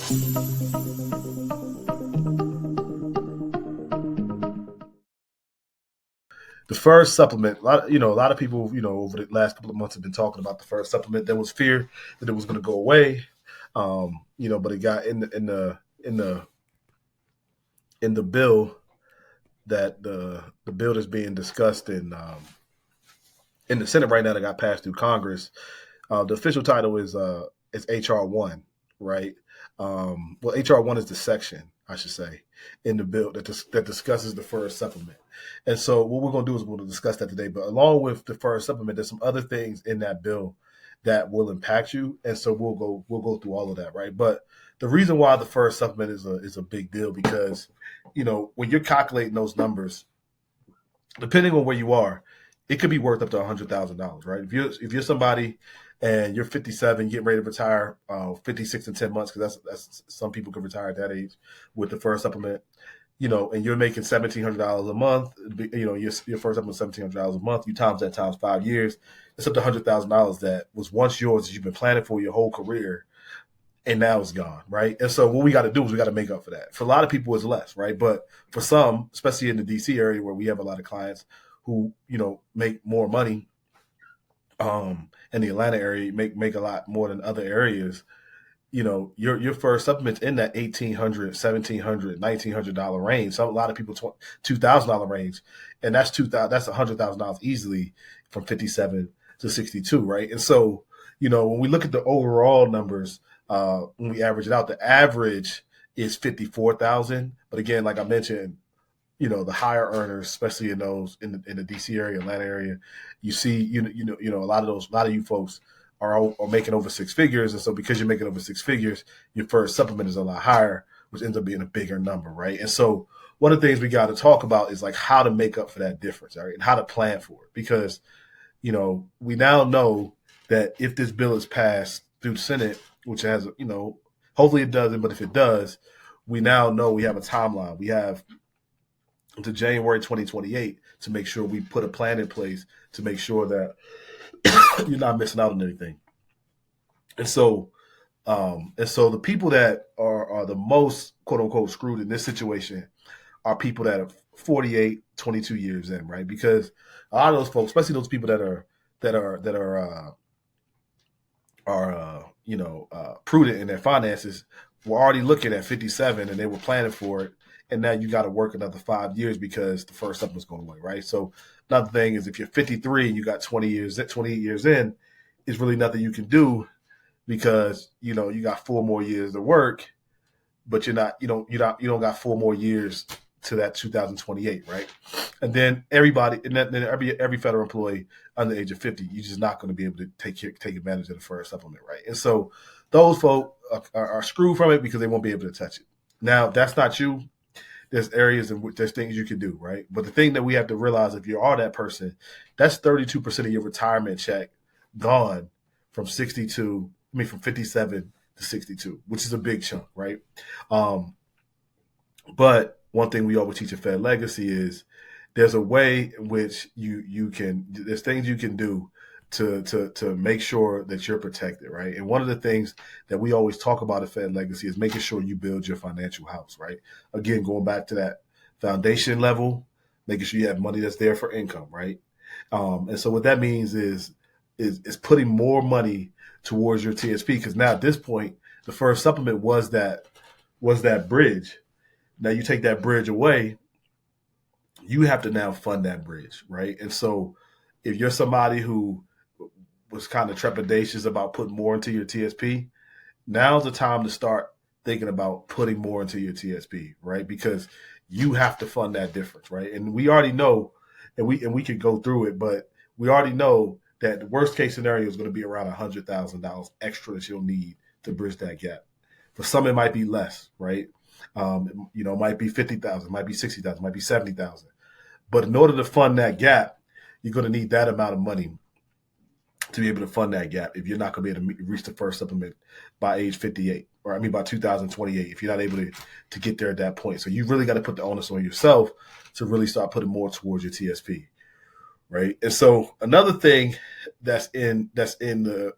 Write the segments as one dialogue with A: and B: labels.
A: The FERS supplement, a lot of people, over the last couple of months have been talking about the FERS supplement. There was fear that it was going to go away, but it got in the bill that the bill that's being discussed in the Senate right now that got passed through Congress. The official title is HR1, right? Well, HR1 is the section, I should say, in the bill that discusses the FERS supplement. And so what we're going to do is we're going to discuss that today. But along with the FERS supplement, there's some other things in that bill that will impact you. And so we'll go through all of that, right? But the reason why the FERS supplement is a big deal because, when you're calculating those numbers, depending on where you are, it could be worth up to $100,000, right? If you're somebody and you're 57, getting ready to retire, 56 in 10 months, because that's some people can retire at that age with the FERS supplement, and you're making $1,700 a month, your FERS supplement $1,700 a month. You times that times 5 years, it's up to $100,000 that was once yours that you've been planning for your whole career, and now it's gone, right? And so what we got to do is we got to make up for that. For a lot of people, it's less, right? But for some, especially in the DC area where we have a lot of clients who, make more money, in the Atlanta area, make a lot more than other areas, your FERS supplements in that $1,800, $1,700, $1,900 range. So a lot of people $2,000 range, and that's that's $100,000 easily from 57 to 62, right? And so when we look at the overall numbers, when we average it out, the average is 54,000. But again, like I mentioned, the higher earners, especially in the DC area, Atlanta area, you see, a lot of you folks are making over six figures, and so because you're making over six figures, your FERS supplement is a lot higher, which ends up being a bigger number, right? And so one of the things we got to talk about is like how to make up for that difference, right, and how to plan for it, because we now know that if this bill is passed through the Senate, which has hopefully it doesn't, but if it does, we now know we have a timeline. We have to January 2028 to make sure we put a plan in place to make sure that you're not missing out on anything. And so the people that are the most quote unquote screwed in this situation are people that are 48, 22 years in, right? Because a lot of those folks, especially those people that are prudent in their finances, were already looking at 57 and they were planning for it. And now you got to work another 5 years because the FERS supplement's going away, right? So another thing is if you're 53 and you got 28 years in, it's really nothing you can do because you got 4 more years to work, but you don't got 4 more years to that 2028, right? And then every federal employee under the age of 50, you're just not going to be able to take advantage of the FERS supplement, right? And so those folks are screwed from it because they won't be able to touch it. Now, that's not you. There's areas in which there's things you can do, right? But the thing that we have to realize, if you are that person, that's 32% of your retirement check gone from 57 to 62, which is a big chunk, right? But one thing we always teach at Fed Legacy is there's a way in which there's things you can do to make sure that you're protected, right? And one of the things that we always talk about at Fed Legacy is making sure you build your financial house, right? Again, going back to that foundation level, making sure you have money that's there for income, right? And so what that means is putting more money towards your TSP, because now at this point, the FERS supplement was that bridge. Now you take that bridge away, you have to now fund that bridge, right? And so if you're somebody who was kind of trepidatious about putting more into your TSP, now's the time to start thinking about putting more into your TSP, right? Because you have to fund that difference, right? And we already know, and we could go through it, but we already know that the worst case scenario is going to be around $100,000 extra that you'll need to bridge that gap. For some, it might be less, right? It might be 50,000, it might be 60,000, it might be 70,000. But in order to fund that gap, you're going to need that amount of money to be able to fund that gap if you're not going to be able to reach the FERS supplement by age 58, or by 2028, if you're not able to get there at that point. So you really got to put the onus on yourself to really start putting more towards your TSP, right? And so another thing that's in the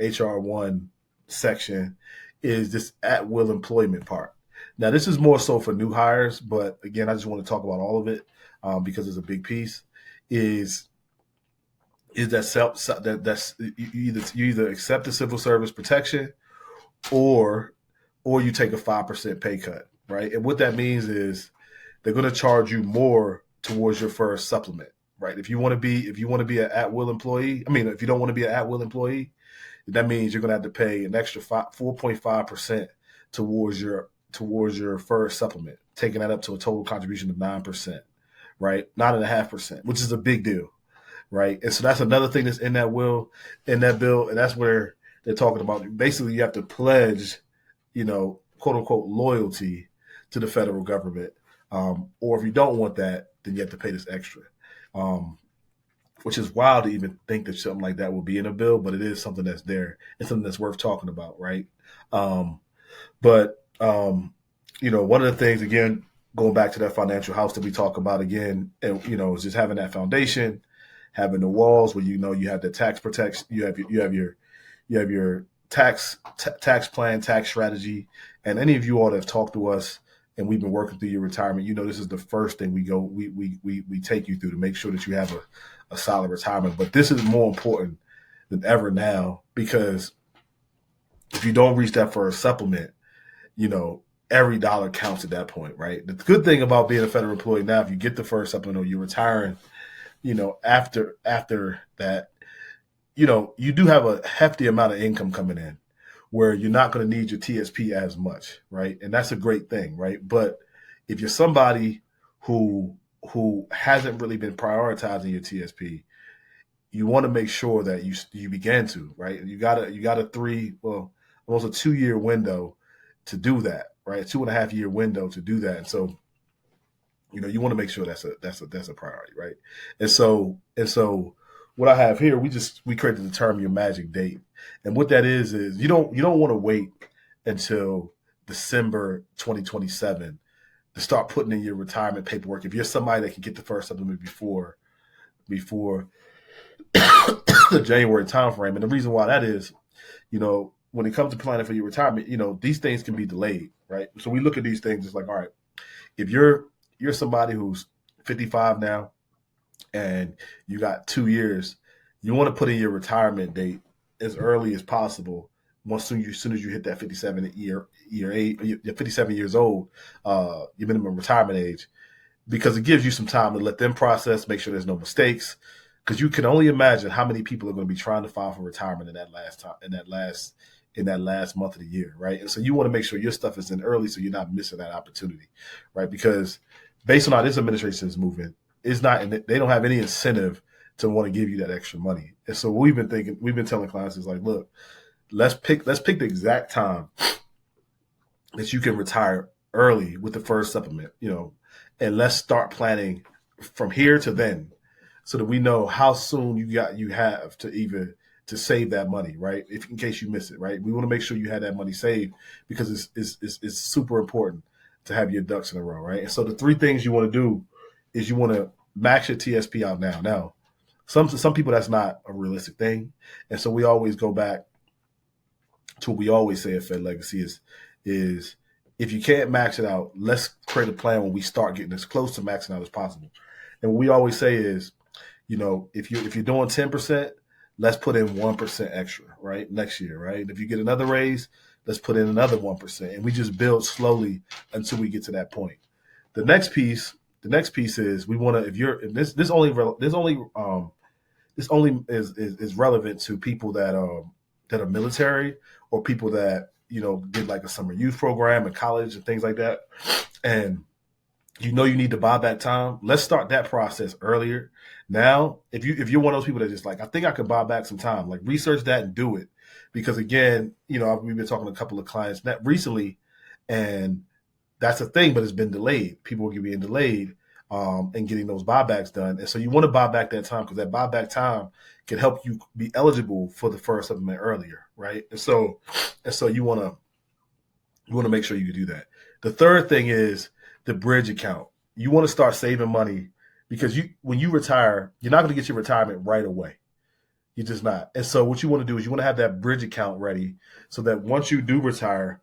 A: HR1 section is this at will employment part. Now, this is more so for new hires, but again, I just want to talk about all of it because it's a big piece. Is that that's you either accept the civil service protection or you take a 5% pay cut, right? And what that means is they're going to charge you more towards your first supplement, right? If you want to be an at will employee, if you don't want to be an at will employee, that means you're going to have to pay an extra 4.5% towards your first supplement, taking that up to a total contribution of 9%, right? 9.5%, which is a big deal, right? And so that's another thing that's in that bill, and that's where they're talking about basically you have to pledge, quote unquote, loyalty to the federal government, or if you don't want that, then you have to pay this extra. Which is wild to even think that something like that will be in a bill, but it is something that's there. It's something that's worth talking about, right? One of the things, again, going back to that financial house that we talk about again, and is just having that foundation, having the walls where you have the tax protection, you have your tax plan, tax strategy, and any of you all that have talked to us and we've been working through your retirement, this is the first thing we take you through to make sure that you have a solid retirement. But this is more important than ever now, because if you don't reach that first supplement, every dollar counts at that point, right? The good thing about being a federal employee now, if you get the first supplement or you're retiring, after that, you do have a hefty amount of income coming in where you're not going to need your TSP as much, right? And that's a great thing, right? But if you're somebody who hasn't really been prioritizing your TSP, you want to make sure that you begin to, right? You got almost a 2-year window to do that, right? A 2.5-year window to do that. And so, you want to make sure that's a priority, right? And so what I have here, we created the term your magic date. And what that is you don't want to wait until December 2027 to start putting in your retirement paperwork. If you're somebody that can get the first supplement before the January timeframe. And the reason why that is, when it comes to planning for your retirement, these things can be delayed, right? So we look at these things, it's like, all right, if you're somebody who's 55 now and you got 2 years, you want to put in your retirement date as early as possible. As soon as you hit that 57 years old, your minimum retirement age, because it gives you some time to let them process, make sure there's no mistakes. Because you can only imagine how many people are going to be trying to file for retirement in that last month of the year, right? And so you want to make sure your stuff is in early so you're not missing that opportunity, right? Because based on how this administration is moving, they don't have any incentive to want to give you that extra money. And so we've been telling clients is like, look, let's pick the exact time that you can retire early with the first supplement, and let's start planning from here to then, so that we know how soon you have to save that money, right? If in case you miss it, right? We want to make sure you have that money saved, because it's super important to have your ducks in a row, right? And so the 3 things you want to do is you want to max your TSP out now. Now, some people that's not a realistic thing, and so we always go back to what we always say at Fed Legacy is if you can't max it out, let's create a plan when we start getting as close to maxing out as possible. And what we always say is, if you're doing 10%, let's put in 1% extra, right? Next year, right? If you get another raise, let's put in another 1%, and we just build slowly until we get to that point. The next piece is we want to. This only is relevant to people that are military, or people that did like a summer youth program in college and things like that, and you need to buy back time. Let's start that process earlier. Now, if you're one of those people that just like, I think I could buy back some time, like research that and do it. Because again, we've been talking to a couple of clients that recently, and that's a thing, but it's been delayed. People are being delayed and getting those buybacks done. And so you want to buy back that time, because that buyback time can help you be eligible for the first supplement earlier, right? And so you want to make sure you can do that. The third thing is the bridge account. You want to start saving money, because when you retire, you're not going to get your retirement right away. You're just not. And so what you want to do is you want to have that bridge account ready so that once you do retire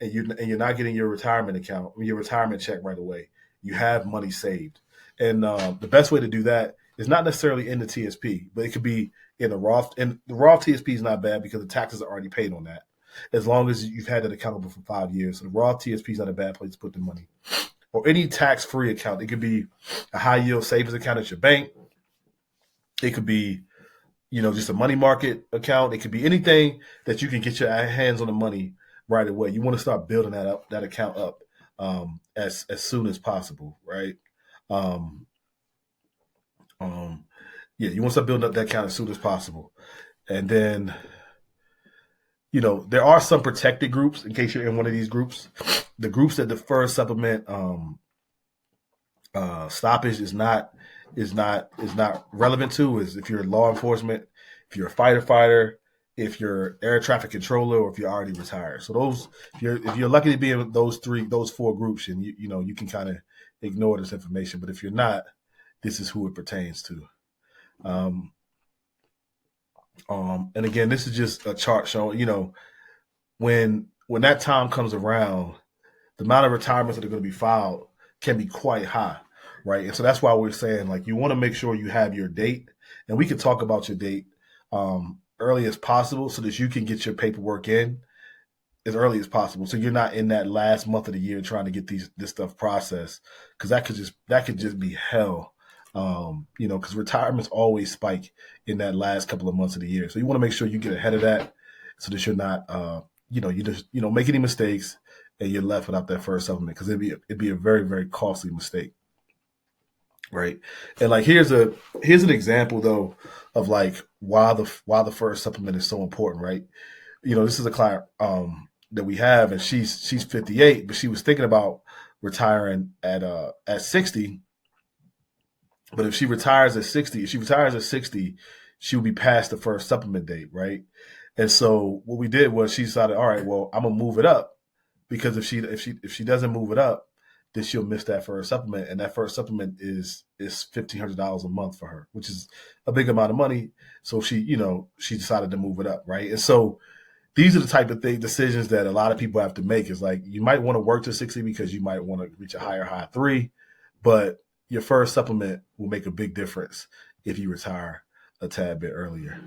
A: and you're not getting your retirement account, your retirement check right away, you have money saved. And the best way to do that is not necessarily in the TSP, but it could be in a Roth. And the Roth TSP is not bad because the taxes are already paid on that, as long as you've had that accountable for 5 years. So the Roth TSP is not a bad place to put the money. Or any tax-free account. It could be a high-yield savings account at your bank. It could be, just a money market account. It could be anything that you can get your hands on the money right away. You want to start building that account up as soon as possible, right? Um, you want to start building up that account as soon as possible, and then there are some protected groups in case you're in one of these groups. The groups that the FERS supplement stoppage is not relevant to is if you're law enforcement, if you're a fighter, if you're air traffic controller, or if you're already retired. So those, if you're lucky to be in those four groups, and you can kind of ignore this information. But if you're not, this is who it pertains to. And again, this is just a chart showing, when that time comes around, the amount of retirements that are going to be filed can be quite high, right? And so that's why we're saying, like, you want to make sure you have your date, and we can talk about your date early as possible so that you can get your paperwork in as early as possible. So you're not in that last month of the year trying to get this stuff processed, because that could just be hell. Because retirements always spike in that last couple of months of the year. So you want to make sure you get ahead of that so that you're not, you just make any mistakes and you're left without that first supplement, because it'd be a very, very costly mistake. Right. And like, here's an example though of like why the first supplement is so important. Right. This is a client that we have, and she's 58, but she was thinking about retiring at 60. But if she retires at 60, she will be past the first supplement date, right? And so what we did was she decided, all right, well, I'm gonna move it up, because if she doesn't move it up, then she'll miss that first supplement, and that first supplement is $1,500 a month for her, which is a big amount of money. So she decided to move it up, right? And so these are the type of decisions that a lot of people have to make. Is like, you might want to work to 60 because you might want to reach a higher high 3, but your first supplement will make a big difference if you retire a tad bit earlier.